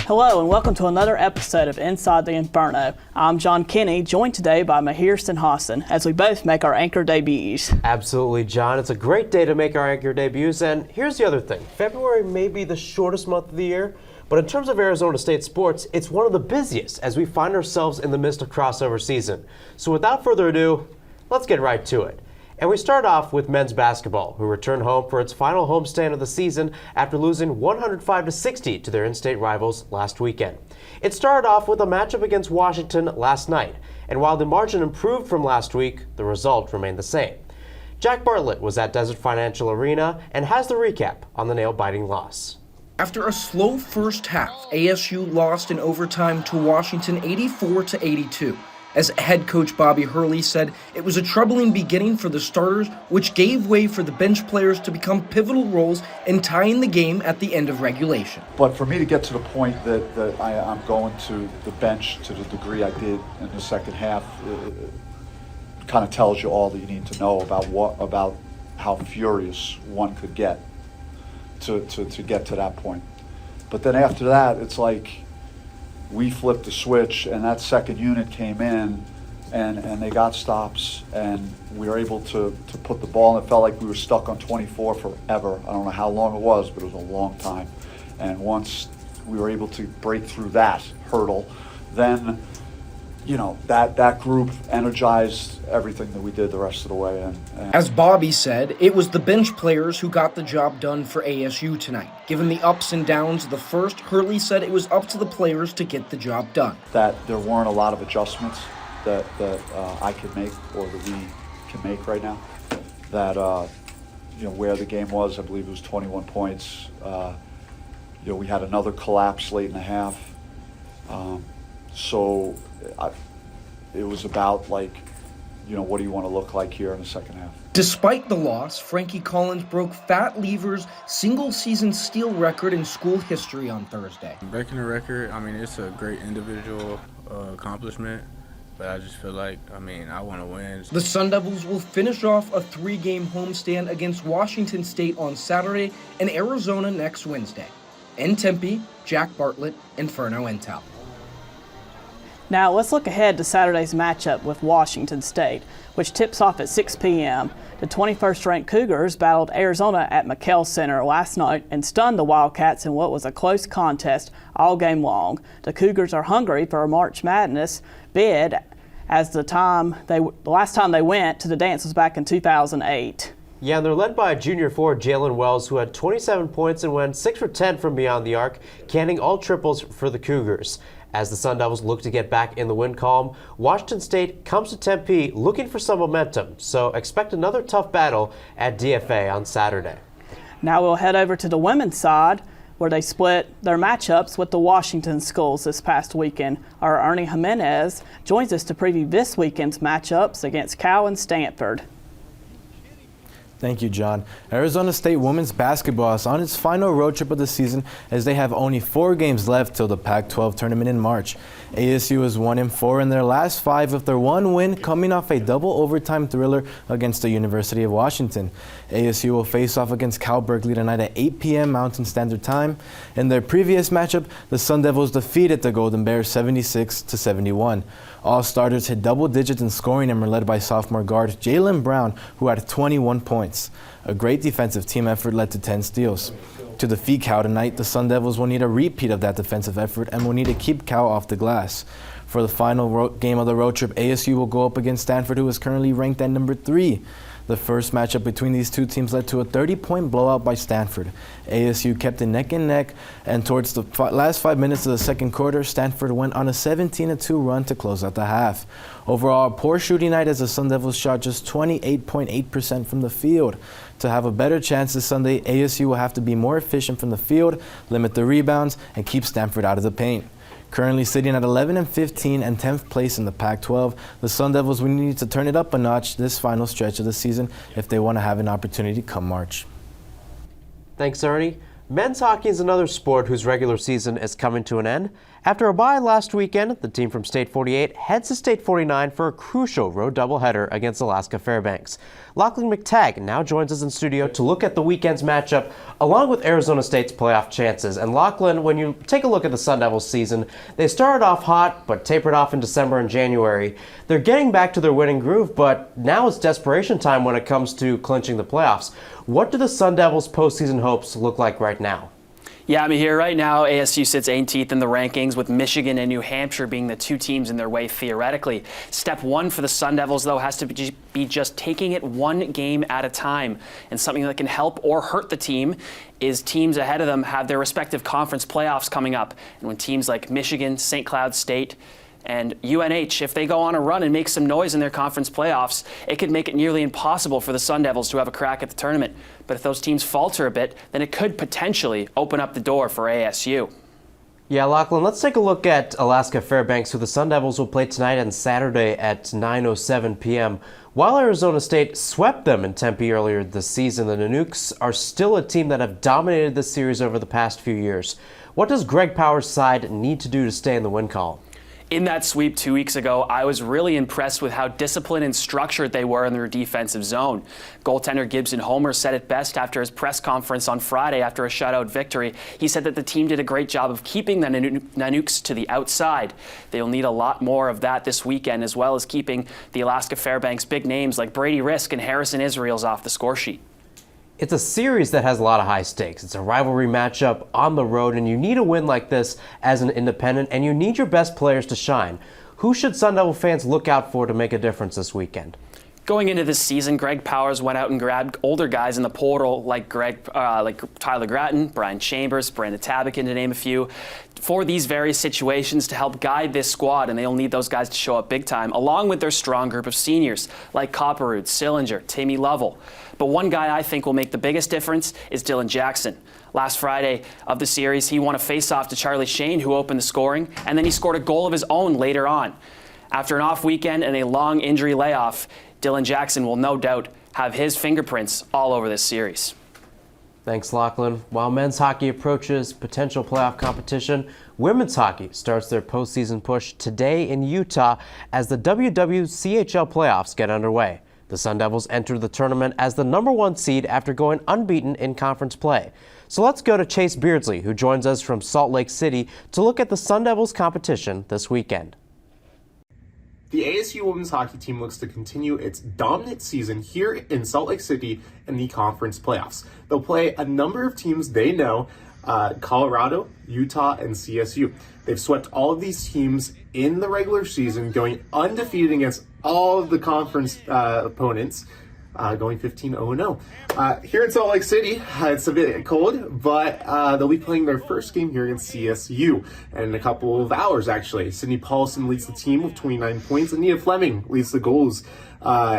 Hello and welcome to another episode of Inside the Inferno. I'm John Kinney, joined today by Mahir Sinhasan as we both make our anchor debuts. Absolutely, John. It's a great day to make our anchor debuts, and here's the other thing. February may be the shortest month of the year, but in terms of Arizona State sports, it's one of the busiest as we find ourselves in the midst of crossover season. So without further ado, let's get right to it. And we start off with men's basketball, who returned home for its final homestand of the season after losing 105-60 to their in-state rivals last weekend. It started off with a matchup against Washington last night, and while the margin improved from last week, the result remained the same. Jack Bartlett was at Desert Financial Arena and has the recap on the nail-biting loss. After a slow first half, ASU lost in overtime to Washington 84-82. As head coach Bobby Hurley said, it was a troubling beginning for the starters, which gave way for the bench players to become pivotal roles in tying the game at the end of regulation. But for me to get to the point that I'm going to the bench to the degree I did in the second half, it kind of tells you all that you need to know about how furious one could get to get to that point. But then after that, it's like we flipped the switch, and that second unit came in, and they got stops, and we were able to put the ball, and it felt like we were stuck on 24 forever. I don't know how long it was, but it was a long time. And once we were able to break through that hurdle, then, you know, that group energized everything that we did the rest of the way. And as Bobby said, it was the bench players who got the job done for ASU tonight. Given the ups and downs of the first, Hurley said it was up to the players to get the job done. That there weren't a lot of adjustments that I could make or that we can make right now. That, you know, where the game was, I believe it was 21 points. You know, we had another collapse late in the half. It was about, like, you know, what do you want to look like here in the second half? Despite the loss, Frankie Collins broke Fat Lever's single-season steal record in school history on Thursday. Breaking the record, I mean, it's a great individual accomplishment, but I just feel like, I want to win. The Sun Devils will finish off a 3-game homestand against Washington State on Saturday and Arizona next Wednesday. In Tempe, Jack Bartlett, Inferno Intel. Now let's look ahead to Saturday's matchup with Washington State, which tips off at 6 p.m. The 21st ranked Cougars battled Arizona at McKell Center last night and stunned the Wildcats in what was a close contest all game long. The Cougars are hungry for a March Madness bid, as the last time they went to the dance was back in 2008. Yeah, and they're led by junior forward Jalen Wells, who had 27 points and went 6 for 10 from beyond the arc, canning all triples for the Cougars. As the Sun Devils look to get back in the win column, Washington State comes to Tempe looking for some momentum, so expect another tough battle at DFA on Saturday. Now we'll head over to the women's side, where they split their matchups with the Washington schools this past weekend. Our Ernie Jimenez joins us to preview this weekend's matchups against Cal and Stanford. Thank you, John. Arizona State women's basketball is on its final road trip of the season as they have only 4 games left till the Pac-12 tournament in March. ASU is 1-4 in their last 5 with their one win coming off a double overtime thriller against the University of Washington. ASU will face off against Cal Berkeley tonight at 8 p.m. Mountain Standard Time. In their previous matchup, the Sun Devils defeated the Golden Bears 76-71. All starters hit double digits in scoring and were led by sophomore guard Jaylen Brown, who had 21 points. A great defensive team effort led to 10 steals. To defeat Cal tonight, the Sun Devils will need a repeat of that defensive effort and will need to keep Cal off the glass. For the final game of the road trip, ASU will go up against Stanford, who is currently ranked at number 3. The first matchup between these two teams led to a 30-point blowout by Stanford. ASU kept it neck and neck, and towards the last 5 minutes of the second quarter, Stanford went on a 17-2 run to close out the half. Overall, a poor shooting night as the Sun Devils shot just 28.8% from the field. To have a better chance this Sunday, ASU will have to be more efficient from the field, limit the rebounds, and keep Stanford out of the paint. Currently sitting at 11-15 and 10th place in the Pac-12, the Sun Devils will need to turn it up a notch this final stretch of the season if they want to have an opportunity come March. Thanks, Ernie. Men's hockey is another sport whose regular season is coming to an end. After a bye last weekend, the team from State 48 heads to State 49 for a crucial road doubleheader against Alaska Fairbanks. Lachlan McTagg now joins us in studio to look at the weekend's matchup along with Arizona State's playoff chances. And Lachlan, when you take a look at the Sun Devils season, they started off hot but tapered off in December and January. They're getting back to their winning groove, but now it's desperation time when it comes to clinching the playoffs. What do the Sun Devils' postseason hopes look like right now? Yeah, I mean, here right now, ASU sits 18th in the rankings, with Michigan and New Hampshire being the two teams in their way theoretically. Step one for the Sun Devils, though, has to be just taking it one game at a time. And something that can help or hurt the team is teams ahead of them have their respective conference playoffs coming up. And when teams like Michigan, St. Cloud State, and UNH, if they go on a run and make some noise in their conference playoffs, it could make it nearly impossible for the Sun Devils to have a crack at the tournament. But if those teams falter a bit, then it could potentially open up the door for ASU. Yeah, Lachlan, let's take a look at Alaska Fairbanks, who the Sun Devils will play tonight and Saturday at 9:07 p.m. While Arizona State swept them in Tempe earlier this season, the Nanooks are still a team that have dominated this series over the past few years. What does Greg Powers' side need to do to stay in the win column? In that sweep 2 weeks ago, I was really impressed with how disciplined and structured they were in their defensive zone. Goaltender Gibson Homer said it best after his press conference on Friday after a shutout victory. He said that the team did a great job of keeping the Nanooks to the outside. They'll need a lot more of that this weekend, as well as keeping the Alaska Fairbanks big names like Brady Risk and Harrison Israels off the score sheet. It's a series that has a lot of high stakes. It's a rivalry matchup on the road, and you need a win like this as an independent, and you need your best players to shine. Who should Sun Devil fans look out for to make a difference this weekend? Going into this season, Greg Powers went out and grabbed older guys in the portal like Tyler Gratton, Brian Chambers, Brandon Tabakin, to name a few, for these various situations to help guide this squad, and they'll need those guys to show up big time, along with their strong group of seniors like Copperwood, Sillinger, Timmy Lovell. But one guy I think will make the biggest difference is Dylan Jackson. Last Friday of the series, he won a face-off to Charlie Shane, who opened the scoring, and then he scored a goal of his own later on. After an off weekend and a long injury layoff, Dylan Jackson will no doubt have his fingerprints all over this series. Thanks, Lachlan. While men's hockey approaches potential playoff competition, women's hockey starts their postseason push today in Utah as the WWCHL playoffs get underway. The Sun Devils entered the tournament as the #1 seed after going unbeaten in conference play. So let's go to Chase Beardsley, who joins us from Salt Lake City to look at the Sun Devils competition this weekend. The ASU women's hockey team looks to continue its dominant season here in Salt Lake City in the conference playoffs. They'll play a number of teams they know, Colorado, Utah, and CSU. They've swept all of these teams in the regular season, going undefeated against all of the conference opponents, going 15-0-0. Here in Salt Lake City, it's a bit cold, but they'll be playing their first game here against CSU in a couple of hours, actually. Sydney Paulson leads the team with 29 points. Anita Fleming leads the goals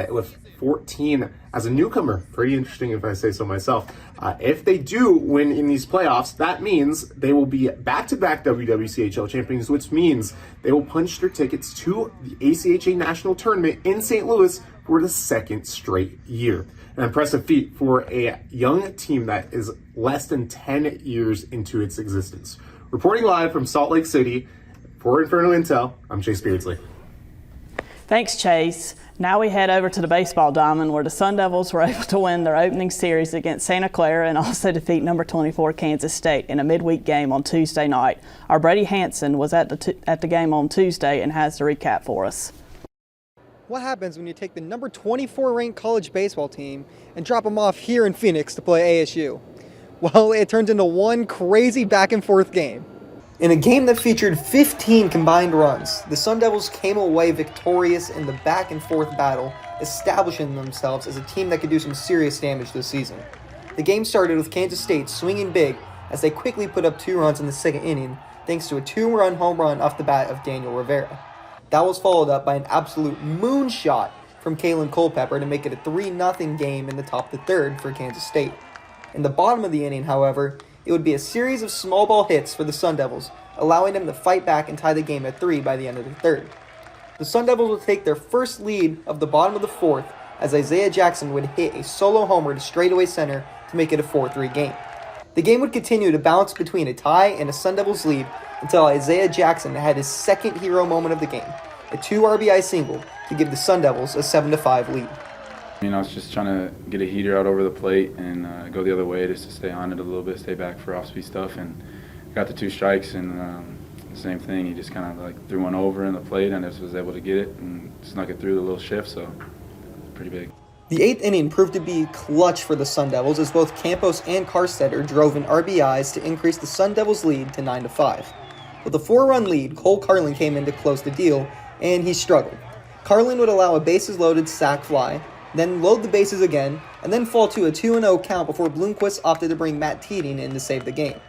with 14 as a newcomer. Pretty interesting if I say so myself. If they do win in these playoffs, that means they will be back-to-back WWCHL champions, which means they will punch their tickets to the ACHA National Tournament in St. Louis for the second straight year. An impressive feat for a young team that is less than 10 years into its existence. Reporting live from Salt Lake City for Inferno Intel, I'm Chase Beardsley. Thanks, Chase. Now we head over to the baseball diamond, where the Sun Devils were able to win their opening series against Santa Clara and also defeat number 24 Kansas State in a midweek game on Tuesday night. Our Brady Hansen was at the game on Tuesday and has the recap for us. What happens when you take the number 24 ranked college baseball team and drop them off here in Phoenix to play ASU? Well, it turns into one crazy back and forth game. In a game that featured 15 combined runs, the Sun Devils came away victorious in the back and forth battle, establishing themselves as a team that could do some serious damage this season. The game started with Kansas State swinging big as they quickly put up 2 runs in the second inning, thanks to a 2-run home run off the bat of Daniel Rivera. That was followed up by an absolute moonshot from Kalen Culpepper to make it a 3-0 game in the top of the third for Kansas State. In the bottom of the inning, however, it would be a series of small ball hits for the Sun Devils, allowing them to fight back and tie the game at 3 by the end of the third. The Sun Devils would take their first lead of the bottom of the fourth as Isaiah Jackson would hit a solo homer to straightaway center to make it a 4-3 game. The game would continue to bounce between a tie and a Sun Devils lead until Isaiah Jackson had his second hero moment of the game, a 2 RBI single to give the Sun Devils a 7-5 lead. I was just trying to get a heater out over the plate and go the other way just to stay on it a little bit, stay back for off-speed stuff, and got the 2 strikes, and the same thing. He just kind of like threw one over in the plate, and I just was able to get it and snuck it through the little shift, so pretty big. The 8th inning proved to be clutch for the Sun Devils as both Campos and Carstetter drove in RBIs to increase the Sun Devils' lead to 9-5. With a 4-run lead, Cole Carlin came in to close the deal, and he struggled. Carlin would allow a bases-loaded sac fly, then load the bases again, and then fall to a 2-0 count before Bloomquist opted to bring Matt Teeding in to save the game.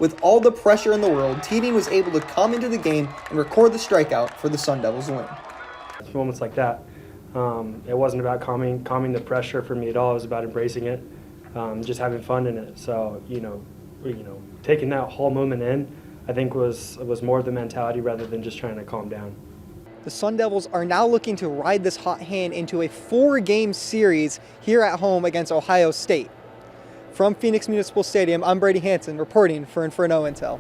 With all the pressure in the world, Teeding was able to come into the game and record the strikeout for the Sun Devils' win. Moments like that. It wasn't about calming the pressure for me at all. It was about embracing it, just having fun in it. So taking that whole moment in, I think was more of the mentality rather than just trying to calm down. The Sun Devils are now looking to ride this hot hand into a 4-game series here at home against Ohio State. From Phoenix Municipal Stadium, I'm Brady Hansen reporting for Inferno Intel.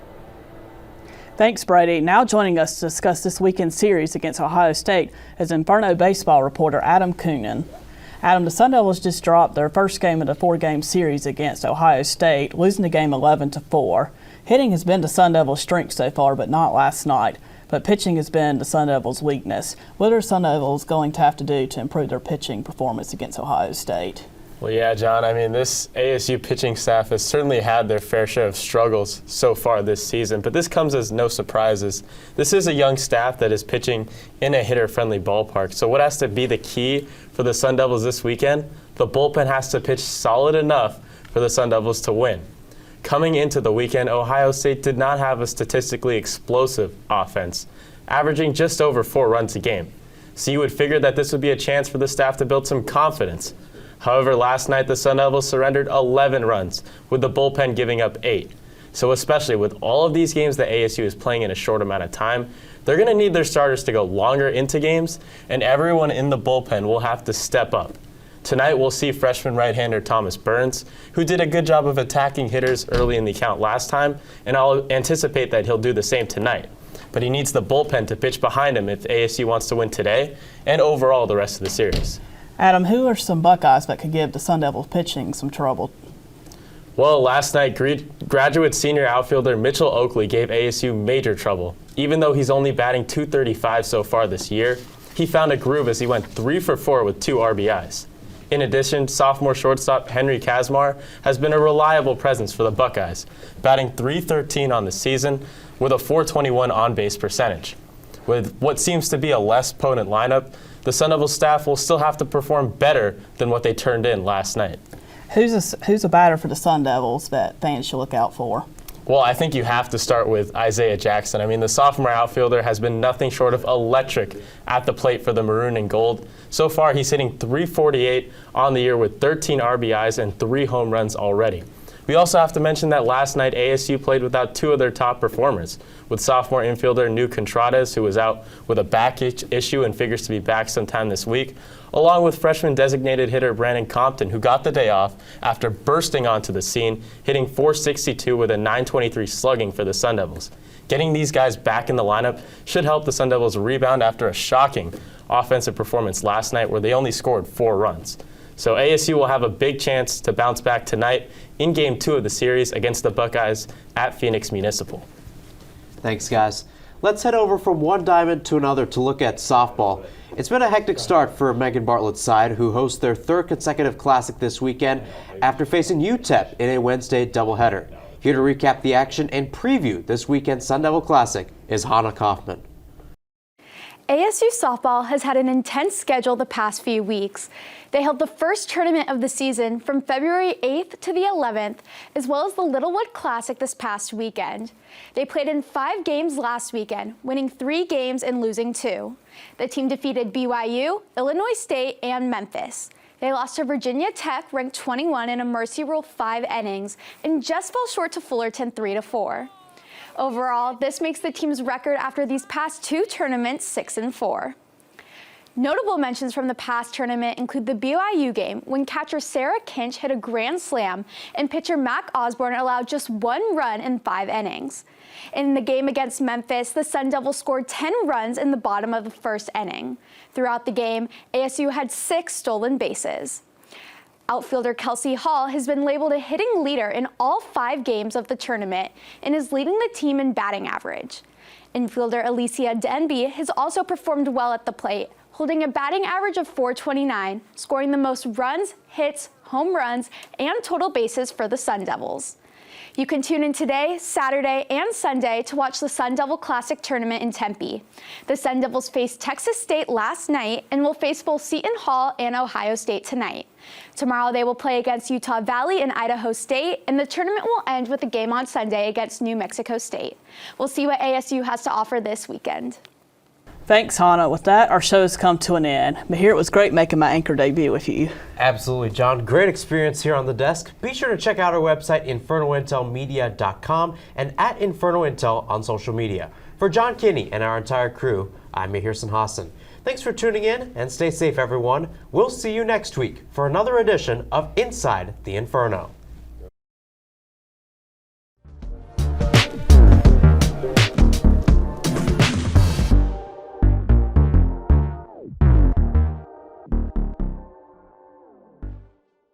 Thanks, Brady. Now joining us to discuss this weekend's series against Ohio State is Inferno baseball reporter Adam Coonan. Adam, the Sun Devils just dropped their first game of the 4-game series against Ohio State, losing the game 11-4. Hitting has been the Sun Devils' strength so far, but not last night. But pitching has been the Sun Devils' weakness. What are Sun Devils going to have to do to improve their pitching performance against Ohio State? Well, yeah, John, this ASU pitching staff has certainly had their fair share of struggles so far this season, but this comes as no surprises. This is a young staff that is pitching in a hitter-friendly ballpark. So what has to be the key for the Sun Devils this weekend? The bullpen has to pitch solid enough for the Sun Devils to win. Coming into the weekend, Ohio State did not have a statistically explosive offense, averaging just over 4 runs a game. So you would figure that this would be a chance for the staff to build some confidence. However, last night the Sun Devils surrendered 11 runs, with the bullpen giving up 8. So especially with all of these games that ASU is playing in a short amount of time, they're going to need their starters to go longer into games, and everyone in the bullpen will have to step up. Tonight we'll see freshman right-hander Thomas Burns, who did a good job of attacking hitters early in the count last time, and I'll anticipate that he'll do the same tonight. But he needs the bullpen to pitch behind him if ASU wants to win today and overall the rest of the series. Adam, who are some Buckeyes that could give the Sun Devils pitching some trouble? Well, last night, graduate senior outfielder Mitchell Oakley gave ASU major trouble. Even though he's only batting .235 so far this year, he found a groove as he went 3 for 4 with 2 RBIs. In addition, sophomore shortstop Henry Kazmar has been a reliable presence for the Buckeyes, batting .313 on the season with a .421 on-base percentage. With what seems to be a less potent lineup, the Sun Devils staff will still have to perform better than what they turned in last night. Who's a batter for the Sun Devils that fans should look out for? Well, I think you have to start with Isaiah Jackson. The sophomore outfielder has been nothing short of electric at the plate for the Maroon and Gold. So far, he's hitting .348 on the year with 13 RBIs and 3 home runs already. We also have to mention that last night ASU played without 2 of their top performers, with sophomore infielder New Contrades, who was out with a back issue and figures to be back sometime this week, along with freshman designated hitter Brandon Compton, who got the day off after bursting onto the scene, hitting .462 with a .923 slugging for the Sun Devils. Getting these guys back in the lineup should help the Sun Devils rebound after a shocking offensive performance last night where they only scored 4 runs. So ASU will have a big chance to bounce back tonight in Game 2 of the series against the Buckeyes at Phoenix Municipal. Thanks, guys. Let's head over from one diamond to another to look at softball. It's been a hectic start for Megan Bartlett's side, who hosts their 3rd consecutive classic this weekend after facing UTEP in a Wednesday doubleheader. Here to recap the action and preview this weekend's Sun Devil Classic is Hannah Kaufman. ASU softball has had an intense schedule the past few weeks. They held the first tournament of the season from February 8th to the 11th, as well as the Littlewood Classic this past weekend. They played in 5 games last weekend, winning 3 games and losing 2. The team defeated BYU, Illinois State, and Memphis. They lost to Virginia Tech, ranked 21 in a Mercy Rule 5 innings, and just fell short to Fullerton 3-4. Overall, this makes the team's record after these past 2 tournaments 6-4. Notable mentions from the past tournament include the BYU game when catcher Sarah Kinch hit a grand slam and pitcher Mac Osborne allowed just 1 run in 5 innings. In the game against Memphis, the Sun Devils scored 10 runs in the bottom of the first inning. Throughout the game, ASU had 6 stolen bases. Outfielder Kelsey Hall has been labeled a hitting leader in all 5 games of the tournament and is leading the team in batting average. Infielder Alicia Denby has also performed well at the plate, holding a batting average of .429, scoring the most runs, hits, home runs, and total bases for the Sun Devils. You can tune in today, Saturday, and Sunday to watch the Sun Devil Classic Tournament in Tempe. The Sun Devils faced Texas State last night and will face both Seton Hall and Ohio State tonight. Tomorrow they will play against Utah Valley and Idaho State, and the tournament will end with a game on Sunday against New Mexico State. We'll see what ASU has to offer this weekend. Thanks, Hannah. With that, our show has come to an end. Mahir, it was great making my anchor debut with you. Absolutely, John. Great experience here on the desk. Be sure to check out our website, infernointelmedia.com, and at InfernoIntel on social media. For John Kinney and our entire crew, I'm Mahir Hassan. Thanks for tuning in, and stay safe, everyone. We'll see you next week for another edition of Inside the Inferno.